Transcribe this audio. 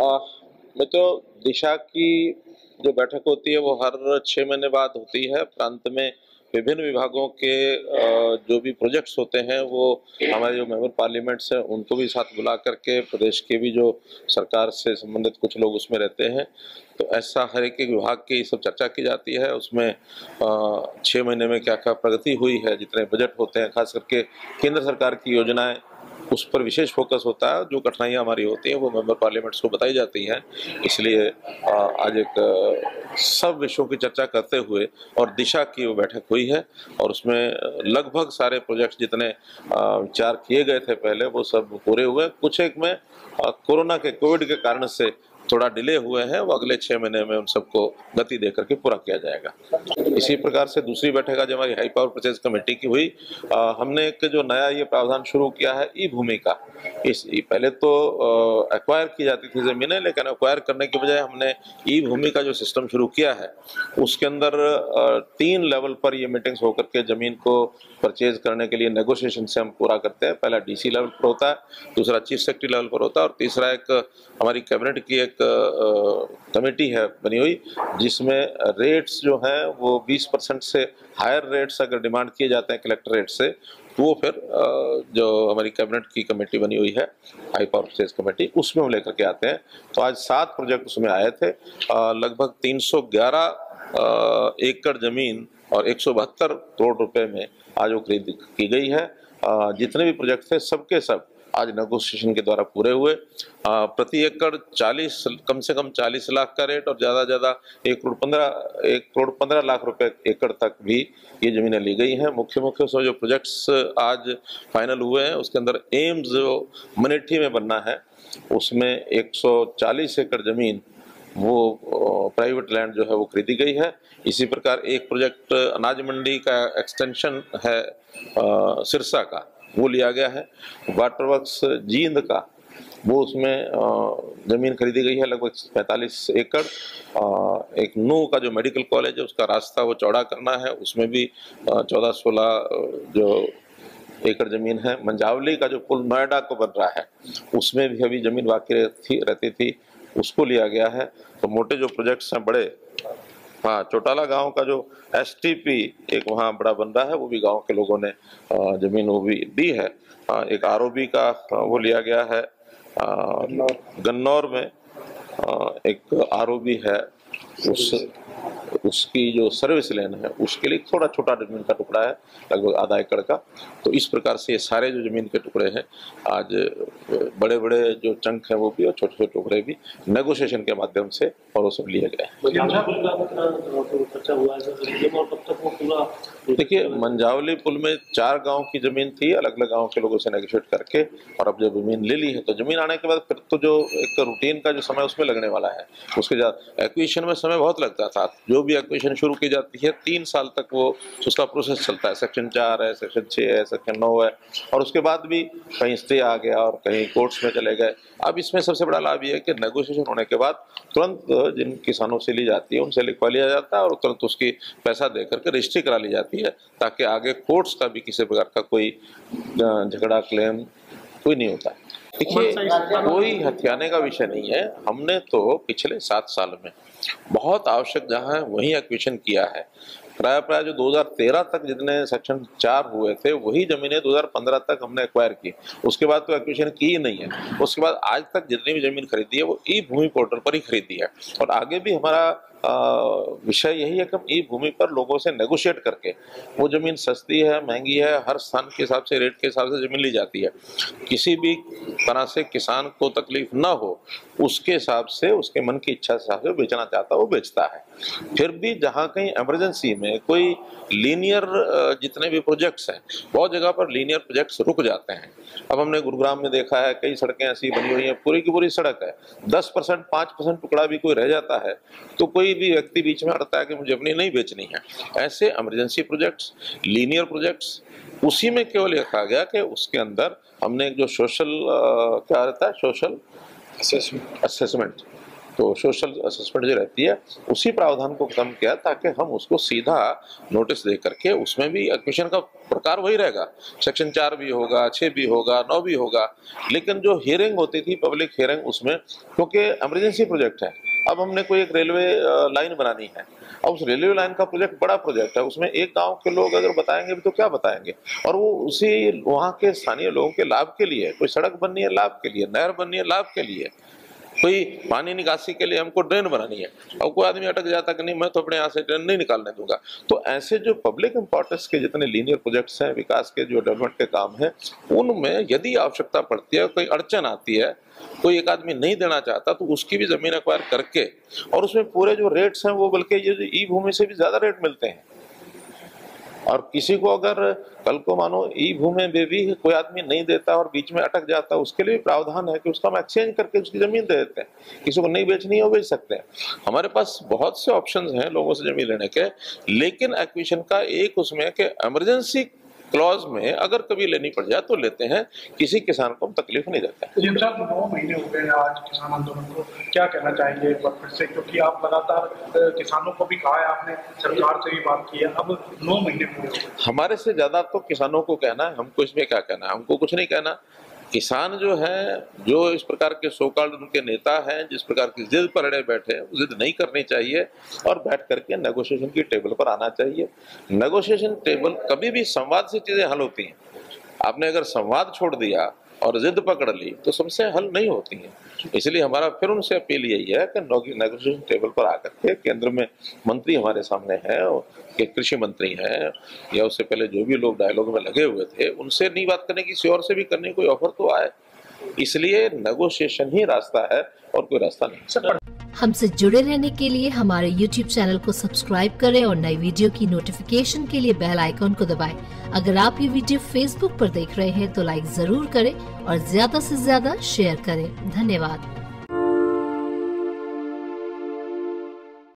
मैं तो दिशा की जो बैठक होती है वो हर 6 महीने बाद होती है। प्रांत में विभिन्न विभागों के जो भी प्रोजेक्ट्स होते हैं वो हमारे जो मेंबर पार्लियामेंट्स हैं उनको भी साथ बुला करके प्रदेश के भी जो सरकार से संबंधित कुछ लोग उसमें रहते हैं, तो ऐसा हर एक विभाग की सब चर्चा की जाती है। उसमें 6 महीने में क्या क्या प्रगति हुई है, जितने बजट होते हैं, खास करके केंद्र सरकार की योजनाएं, उस पर विशेष फोकस होता है। जो कठिनाइयाँ हमारी होती हैं वो मेंबर पार्लियामेंट्स को बताई जाती हैं। इसलिए आज एक सब विषयों की चर्चा करते हुए और दिशा की वो बैठक हुई है और उसमें लगभग सारे प्रोजेक्ट्स जितने विचार किए गए थे पहले वो सब पूरे हुए। कुछ एक में कोविड के कारण से थोड़ा डिले हुए हैं, वो अगले 6 महीने में उन सबको गति देकर के पूरा किया जाएगा। इसी प्रकार से दूसरी बैठक आज हमारी हाई पावर परचेज कमेटी की हुई। हमने एक जो नया ये प्रावधान शुरू किया है ई भूमि का। पहले तो एक्वायर की जाती थी जमीनें, लेकिन एक्वायर करने के बजाय हमने ई भूमि का जो सिस्टम शुरू किया है उसके अंदर 3 लेवल पर ये मीटिंग्स होकर के जमीन को परचेज करने के लिए नेगोशिएशन से हम पूरा करते हैं। पहला डीसी लेवल पर होता है, दूसरा चीफ सेक्रेटरी लेवल पर होता है और तीसरा एक हमारी कैबिनेट की एक कमेटी है बनी हुई, जिसमें रेट्स जो हैं वो 20% से हायर रेट्स अगर डिमांड किए जाते हैं कलेक्टर रेट से, तो वो फिर जो हमारी कैबिनेट की कमेटी बनी हुई है हाई पावर परचेज कमेटी, उसमें हम लेकर के आते हैं। तो आज 7 प्रोजेक्ट उसमें आए थे। लगभग 311 एकड़ जमीन और 172 करोड़ रुपए में आज वो खरीद की गई है। जितने भी प्रोजेक्ट थे सबके सब आज नेगोशिएशन के द्वारा पूरे हुए। प्रति एकड़ 40 कम से कम 40 लाख का रेट और ज़्यादा से ज़्यादा 1 करोड़ 15 लाख रुपए एकड़ तक भी ये ज़मीनें ली गई हैं। मुख्य जो प्रोजेक्ट्स आज फाइनल हुए हैं उसके अंदर एम्स जो मनेठी में बनना है उसमें 140 एकड़ ज़मीन वो प्राइवेट लैंड जो है वो खरीदी गई है। इसी प्रकार एक प्रोजेक्ट अनाज मंडी का एक्सटेंशन है सिरसा का, वो लिया गया है। वाटर वर्क्स जींद का वो उसमें ज़मीन खरीदी गई है लगभग 45 एकड़। एक नू का जो मेडिकल कॉलेज है उसका रास्ता वो चौड़ा करना है, उसमें भी 14-16 जो एकड़ ज़मीन है। मंझावली का जो पुल नोएडा को बन रहा है उसमें भी अभी ज़मीन बाकी रहती थी, उसको लिया गया है। तो मोटे जो प्रोजेक्ट्स हैं बड़े, हाँ, चौटाला गांव का जो एसटीपी एक वहाँ बड़ा बन रहा है वो भी गांव के लोगों ने जमीन वो भी दी है। एक आरओबी का वो लिया गया है। गन्नौर में एक आरओबी है, उसकी जो सर्विस लेन है उसके लिए थोड़ा छोटा जमीन का टुकड़ा है लगभग आधा एकड़ का। तो इस प्रकार से ये सारे जो जमीन के टुकड़े हैं आज बड़े बड़े जो चंक हैं वो भी और छोटे छोटे टुकड़े भी नेगोशिएशन के माध्यम से और वो सब लिए गए। देखिए, मंझावली पुल में 4 गांव की जमीन थी, अलग अलग गांव के लोगों से नेगोशिएट करके, और अब जब जमीन ले ली है तो जमीन आने के बाद फिर तो जो एक रूटीन का जो समय उसमें लगने वाला है, उसके एक्विजिशन में समय बहुत लगता था। जो भी एक्विजिशन शुरू की जाती है 3 साल तक वो उसका प्रोसेस चलता है। सेक्शन 4 है, सेक्शन 6 है, सेक्शन 9 है, और उसके बाद भी कहीं स्टे आ गया और कहीं कोर्ट्स में चले गए। अब इसमें सबसे बड़ा लाभ ये है कि नेगोशिएशन होने के बाद तुरंत जिन किसानों से ली जाती है उनसे लिखवा लिया जाता है और तुरंत उसकी पैसा दे करके रजिस्ट्री करा ली जाती है, ताकि आगे कोर्ट्स का भी किसी प्रकार का कोई झगड़ा क्लेम कोई नहीं होता। देखिए, कोई हथियाने का विषय नहीं है। हमने तो पिछले 7 साल में बहुत आवश्यक जहां है वहीं एक्विजिशन किया है। प्राय जो 2013 तक जितने सेक्शन 4 हुए थे वही जमीनें 2015 तक हमने एक्वायर की, उसके बाद तो एक्विजिशन की ही नहीं है। उसके बाद आज तक जितनी भी जमीन खरीदी है वो ई भूमि पोर्टल पर ही खरीदी है, और आगे भी हमारा विषय यही है कि हम ई भूमि पर लोगों से नेगोशिएट करके, वो जमीन सस्ती है महंगी है, हर स्थान के हिसाब से रेट के हिसाब से जमीन ली जाती है। किसी भी तरह से किसान को तकलीफ ना हो उसके हिसाब से, उसके मन की इच्छा से हिसाब से बेचना चाहता है वो बेचता है। फिर भी जहाँ कहीं इमरजेंसी में कोई लीनियर जितने भी प्रोजेक्ट्स हैं, बहुत जगह पर लीनियर प्रोजेक्ट्स रुक जाते हैं। अब हमने गुरुग्राम में देखा है कई सड़कें ऐसी बनी हुई हैं, पूरी की पूरी सड़क है, 10% 5% टुकड़ा भी कोई रह जाता है तो कोई भी व्यक्ति बीच में अड़ता है कि मुझे अपनी नहीं बेचनी है। ऐसे इमरजेंसी प्रोजेक्ट्स, लीनियर प्रोजेक्ट्स, उसी में केवल लिखा गया कि उसके अंदर हमने एक जो सोशल क्या रहता है, सोशल असेसमेंट, तो सोशल असेसमेंट जो रहती है उसी प्रावधान को खत्म किया ताकि हम उसको सीधा नोटिस दे करके, उसमें भी एक्विजिशन का प्रकार वही रहेगा, सेक्शन 4 भी होगा, 6 भी होगा, 9 भी होगा, लेकिन जो हियरिंग होती थी पब्लिक हियरिंग, उसमें क्योंकि इमरजेंसी प्रोजेक्ट है, अब हमने कोई एक रेलवे लाइन बनानी है, अब उस रेलवे लाइन का प्रोजेक्ट बड़ा प्रोजेक्ट है, उसमें एक गांव के लोग अगर बताएंगे भी तो क्या बताएंगे, और वो उसी वहाँ के स्थानीय लोगों के लाभ के लिए, कोई सड़क बननी है लाभ के लिए, नहर बननी है लाभ के लिए, कोई पानी निकासी के लिए हमको ड्रेन बनानी है, और कोई आदमी अटक जाता कि नहीं मैं तो अपने यहाँ से ड्रेन नहीं निकालने दूंगा। तो ऐसे जो पब्लिक इंपॉर्टेंस के जितने लीनियर प्रोजेक्ट्स हैं, विकास के जो डेवलपमेंट के काम हैं, उनमें यदि आवश्यकता पड़ती है, कोई अड़चन आती है, कोई एक आदमी नहीं देना चाहता, तो उसकी भी जमीन एक्वायर करके, और उसमें पूरे जो रेट्स हैं वो बल्कि ये जो ई भूमि से भी ज्यादा रेट मिलते हैं। और किसी को अगर कल को मानो ई भूमि में भी कोई आदमी नहीं देता और बीच में अटक जाता, उसके लिए प्रावधान है कि उसका हम एक्सचेंज करके उसकी जमीन दे देते हैं, किसी को नहीं बेचनी है वो बेच सकते हैं। हमारे पास बहुत से ऑप्शंस हैं लोगों से जमीन लेने के, लेकिन एक्विजिशन का एक उसमें कि इमरजेंसी क्लॉज में अगर कभी लेनी पड़ जाए तो लेते हैं, किसी किसान को हम तकलीफ नहीं देते। 9 महीने हो गए आज किसान आंदोलन को, क्या कहना चाहेंगे एक बार फिर से, क्योंकि आप लगातार किसानों को भी कहा है, आपने सरकार से भी बात की है, अब 9 महीने पूरे हो गए। हमारे से ज्यादा तो किसानों को कहना है, हमको इसमें क्या कहना है, हमको कुछ नहीं कहना। किसान जो है, जो इस प्रकार के सो कॉल्ड उनके नेता हैं, जिस प्रकार की जिद पर अड़े बैठे, जिद नहीं करनी चाहिए और बैठ करके नेगोशिएशन की टेबल पर आना चाहिए। नेगोशिएशन टेबल कभी भी संवाद से चीजें हल होती हैं। आपने अगर संवाद छोड़ दिया और जिद पकड़ ली तो समस्या हल नहीं होती है। इसलिए हमारा फिर उनसे अपील यही है कि नेगोशिएशन टेबल पर आकर के, केंद्र में मंत्री हमारे सामने हैं, कि कृषि मंत्री हैं या उससे पहले जो भी लोग डायलॉग में लगे हुए थे, उनसे नहीं बात करने की, किसी और से भी करने कोई ऑफर तो आए। इसलिए नेगोशिएशन ही रास्ता है और कोई रास्ता नहीं। हमसे जुड़े रहने के लिए हमारे YouTube चैनल को सब्सक्राइब करें और नई वीडियो की नोटिफिकेशन के लिए बेल आइकॉन को दबाएं। अगर आप ये वीडियो Facebook पर देख रहे हैं तो लाइक जरूर करें और ज्यादा से ज्यादा शेयर करें। धन्यवाद।